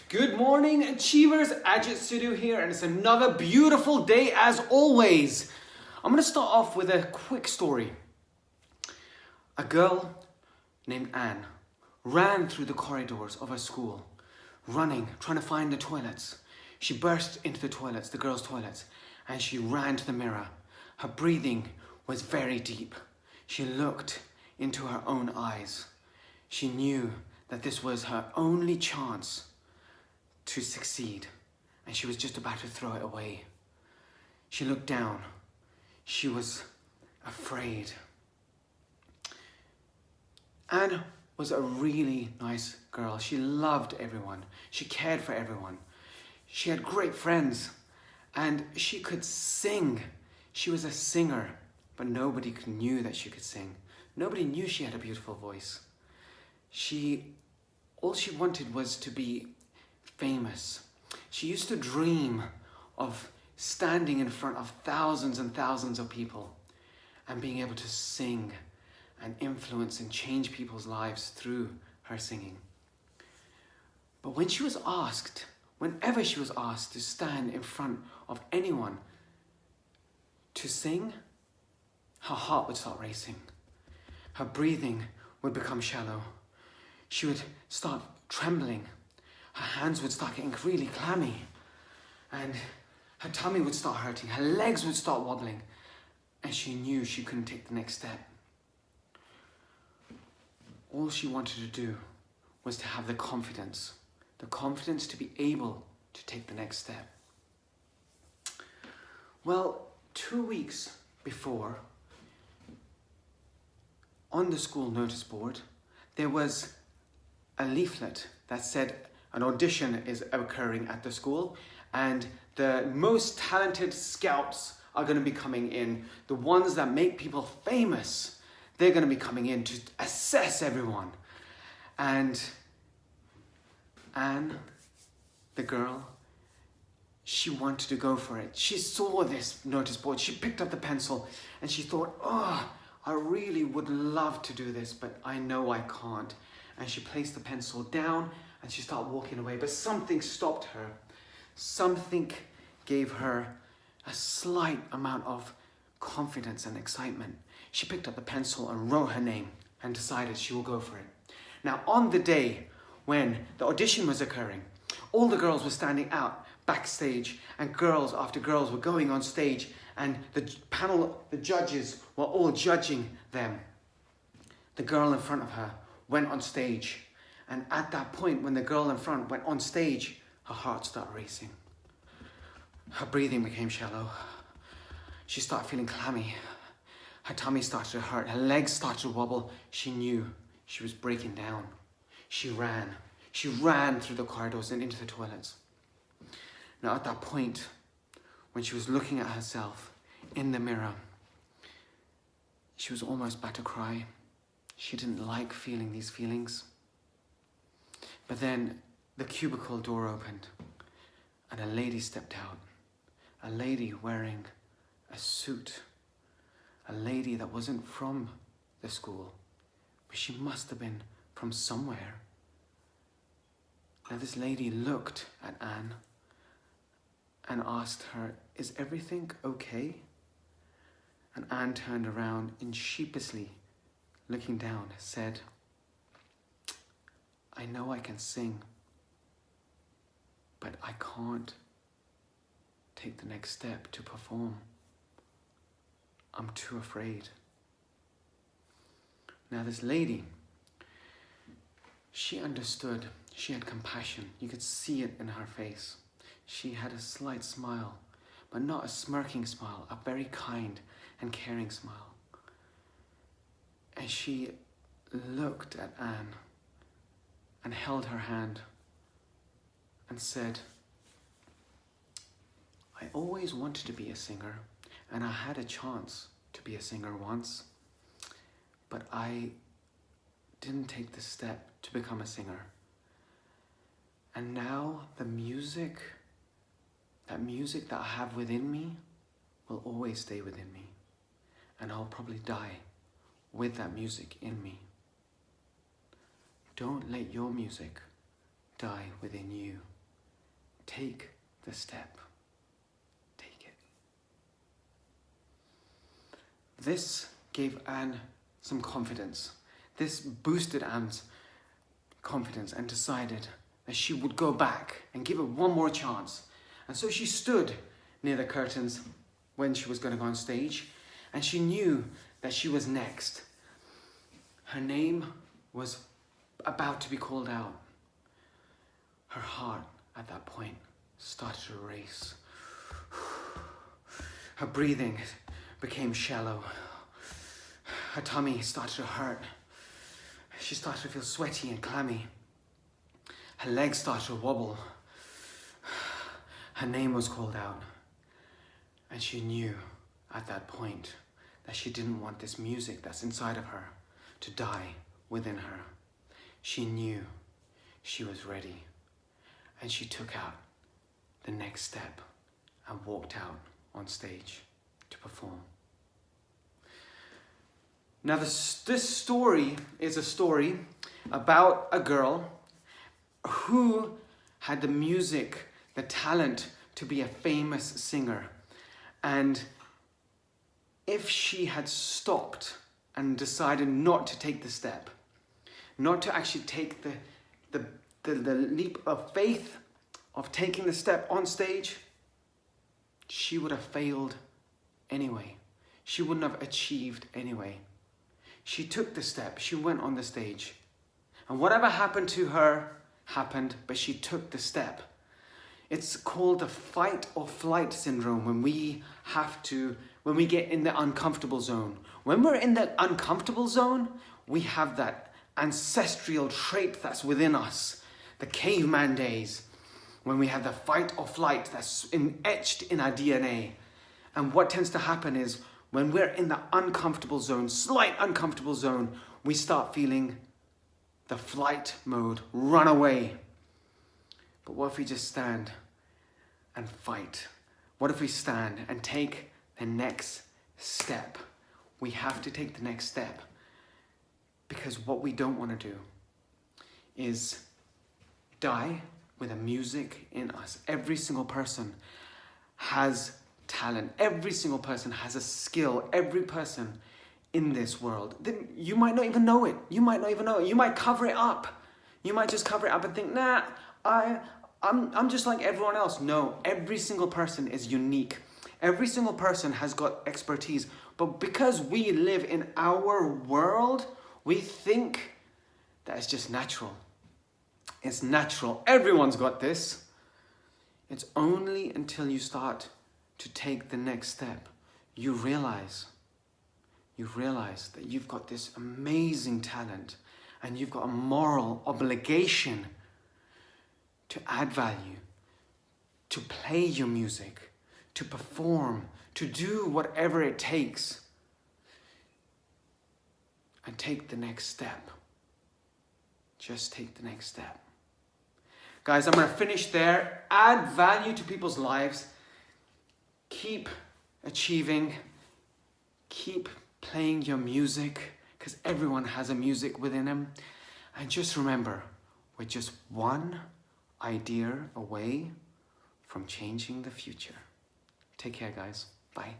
Good morning, Achievers. Ajit Sidhu here, and it's another beautiful day as always. I'm going to start off with a quick story. A girl named Anne ran through the corridors of her school, running, trying to find the toilets. She burst into the toilets, the girls' toilets, and she ran to the mirror. Her breathing was very deep. She looked into her own eyes. She knew that this was her only chance to succeed, and she was just about to throw it away. She looked down. She was afraid. Anne was a really nice girl. She loved everyone. She cared for everyone. She had great friends, and she could sing. She was a singer, but nobody knew that she could sing. Nobody knew she had a beautiful voice. All she wanted was to be famous. She used to dream of standing in front of thousands and thousands of people and being able to sing and influence and change people's lives through her singing. But whenever she was asked to stand in front of anyone to sing, her heart would start racing. Her breathing would become shallow. She would start trembling. Her hands would start getting really clammy, and her tummy would start hurting. Her legs would start wobbling, and she knew she couldn't take the next step. All she wanted to do was to have the confidence to be able to take the next step. Well, 2 weeks before, on the school notice board, there was a leaflet that said an audition is occurring at the school, and the most talented scouts are going to be coming in. The ones that make people famous, they're going to be coming in to assess everyone. And Anne, the girl, she wanted to go for it. She saw this notice board. She picked up the pencil and she thought, I really would love to do this, but I know I can't. And she placed the pencil down and she started walking away, but something stopped her. Something gave her a slight amount of confidence and excitement. She picked up the pencil and wrote her name and decided she will go for it. Now, on the day when the audition was occurring, all the girls were standing out backstage, and girls after girls were going on stage, and the judges were all judging them. The girl in front of her went on stage. And at that point, when the girl in front went on stage, her heart started racing. Her breathing became shallow. She started feeling clammy. Her tummy started to hurt. Her legs started to wobble. She knew she was breaking down. She ran. She ran through the corridors and into the toilets. Now, at that point, when she was looking at herself in the mirror, she was almost about to cry. She didn't like feeling these feelings. But then the cubicle door opened and a lady stepped out. A lady wearing a suit. A lady that wasn't from the school, but she must have been from somewhere. Now this lady looked at Anne and asked her, "Is everything okay?" And Anne turned around and sheepishly, looking down, said, "I know I can sing, but I can't take the next step to perform. I'm too afraid." Now this lady, she understood. She had compassion. You could see it in her face. She had a slight smile, but not a smirking smile, a very kind and caring smile. And she looked at Anne and held her hand and said, "I always wanted to be a singer, and I had a chance to be a singer once, but I didn't take the step to become a singer. And now that music that I have within me will always stay within me, and I'll probably die with that music in me. Don't let your music die within you. take the step. Take it. This gave Anne some confidence. This boosted Anne's confidence and decided that she would go back and give it one more chance. And so she stood near the curtains when she was going to go on stage, and she knew that she was next. Her name was about to be called out. Her heart at that point started to race. Her breathing became shallow. Her tummy started to hurt. She started to feel sweaty and clammy. Her legs started to wobble. Her name was called out. And she knew at that point that she didn't want this music that's inside of her to die within her. She knew she was ready. And she took out the next step and walked out on stage to perform. Now this story is a story about a girl who had the music, the talent to be a famous singer. And if she had stopped and decided not to take the step, not to actually take the leap of faith of taking the step on stage, she would have failed anyway. She wouldn't have achieved anyway. She took the step, she went on the stage. And whatever happened to her happened, but she took the step. It's called the fight or flight syndrome when we get in the uncomfortable zone. When we're in the uncomfortable zone, we have that ancestral trait that's within us, the caveman days, when we have the fight or flight that's etched in our DNA. And what tends to happen is when we're in the uncomfortable zone, slight uncomfortable zone, we start feeling the flight mode, run away. But what if we just stand and fight? What if we stand and take the next step? We have to take the next step, because what we don't want to do is die with a music in us. Every single person has talent. Every single person has a skill. Every person in this world. You might not even know it. You might not even know it. You might cover it up. You might just cover it up and think, nah, I'm just like everyone else. No, every single person is unique. Every single person has got expertise. But because we live in our world, we think that it's just natural. It's natural. Everyone's got this. It's only until you start to take the next step, you realize that you've got this amazing talent and you've got a moral obligation to add value, to play your music, to perform, to do whatever it takes, and take the next step. Just take the next step. Guys, I'm going to finish there. Add value to people's lives. Keep achieving. Keep playing your music, because everyone has a music within them. And just remember, we're just one idea away from changing the future. Take care, guys. Bye.